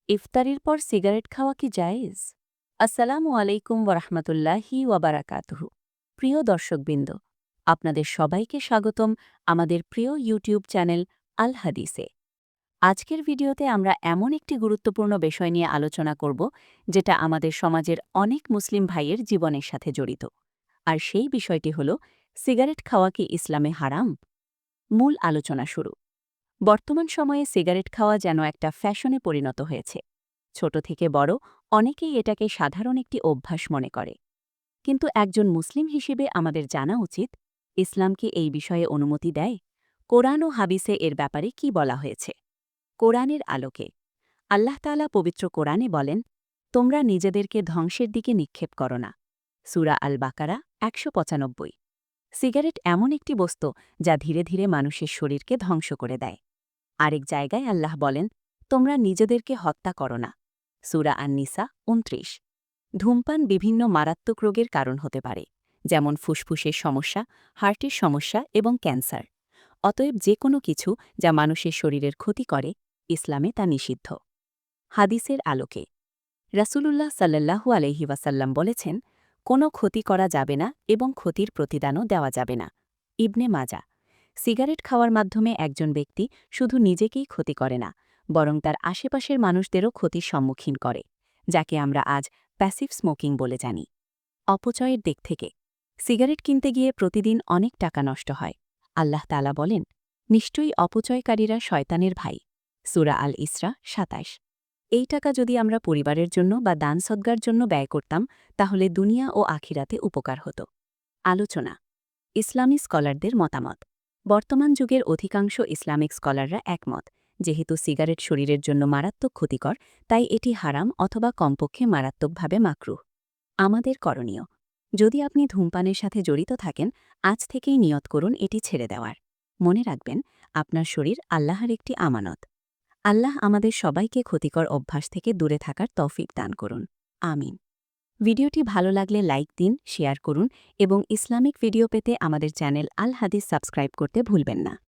ইফতারির পর সিগারেট খাওয়া কি জায়েজ? আসসালামু আলাইকুম ওরহমতুল্লাহি ওয়াবারাকাতুহু। প্রিয় দর্শকবৃন্দ, আপনাদের সবাইকে স্বাগতম আমাদের প্রিয় ইউটিউব চ্যানেল আল হাদিসে। আজকের ভিডিওতে আমরা এমন একটি গুরুত্বপূর্ণ বিষয় নিয়ে আলোচনা করব যেটা আমাদের সমাজের অনেক মুসলিম ভাইয়ের জীবনের সাথে জড়িত। আর সেই বিষয়টি হল, সিগারেট খাওয়া কি ইসলামে হারাম? মূল আলোচনা শুরু। বর্তমান সময়ে সিগারেট খাওয়া যেন একটা ফ্যাশনে পরিণত হয়েছে। ছোট থেকে বড় অনেকেই এটাকে সাধারণ একটি অভ্যাস মনে করে। কিন্তু একজন মুসলিম হিসেবে আমাদের জানা উচিত, ইসলাম কি এই বিষয়ে অনুমতি দেয়? কোরআন ও হাদিসে এর ব্যাপারে কি বলা হয়েছে? কোরআনের আলোকে আল্লাহ তাআলা পবিত্র কোরআনে বলেন, তোমরা নিজেদেরকে ধ্বংসের দিকে নিক্ষেপ করো না। সূরা আল বাকারা ১৯৫। সিগারেট এমন একটি বস্তু যা ধীরে ধীরে মানুষের শরীরকে ধ্বংস করে দেয়। আরেক জায়গায় আল্লাহ বলেন, তোমরা নিজেদেরকে হত্যা করো না। সূরা আন-নিসা ২৯। ধূমপান বিভিন্ন মারাত্মক রোগের কারণ হতে পারে, যেমন ফুসফুসের সমস্যা, হার্টের সমস্যা এবং ক্যান্সার। অতএব যে কোনো কিছু যা মানুষের শরীরের ক্ষতি করে, ইসলামে তা নিষিদ্ধ। হাদিসের আলোকে রাসূলুল্লাহ সাল্লাল্লাহু আলাইহি ওয়াসাল্লাম বলেছেন, কোনো ক্ষতি করা যাবে না এবং ক্ষতির প্রতিদানও দেওয়া যাবে না। ইবনে মাজা। সিগারেট খাওয়ার মাধ্যমে একজন ব্যক্তি শুধু নিজেকেই ক্ষতি করে না, বরং তার আশেপাশের মানুষদেরও ক্ষতির সম্মুখীন করে, যাকে আমরা আজ প্যাসিভ স্মোকিং বলে জানি। অপচয়ের দিক থেকে সিগারেট কিনতে গিয়ে প্রতিদিন অনেক টাকা নষ্ট হয়। আল্লাহ তাআলা বলেন, নিশ্চয়ই অপচয়কারীরা শয়তানের ভাই। সূরা আল ইসরা ২৭। এই টাকা যদি আমরা পরিবারের জন্য বা দান সদগার জন্য ব্যয় করতাম, তাহলে দুনিয়া ও আখিরাতে উপকার হতো। আলোচনা। ইসলামী স্কলারদের মতামত। বর্তমান যুগের অধিকাংশ ইসলামিক স্কলাররা একমত, যেহেতু সিগারেট শরীরের জন্য মারাত্মক ক্ষতিকর, তাই এটি হারাম অথবা কমপক্ষে মারাত্মকভাবে মাকরুহ। আমাদের করণীয়। যদি আপনি ধূমপানের সাথে জড়িত থাকেন, আজ থেকেই নিয়ত করুন এটি ছেড়ে দেওয়ার। মনে রাখবেন, আপনার শরীর আল্লাহর একটি আমানত। আল্লাহ আমাদের সবাইকে ক্ষতিকর অভ্যাস থেকে দূরে থাকার তৌফিক দান করুন। আমিন। ভিডিওটি ভালো লাগলে লাইক দিন, শেয়ার করুন এবং ইসলামিক ভিডিও পেতে আমাদের চ্যানেল আল হাদিস সাবস্ক্রাইব করতে ভুলবেন না।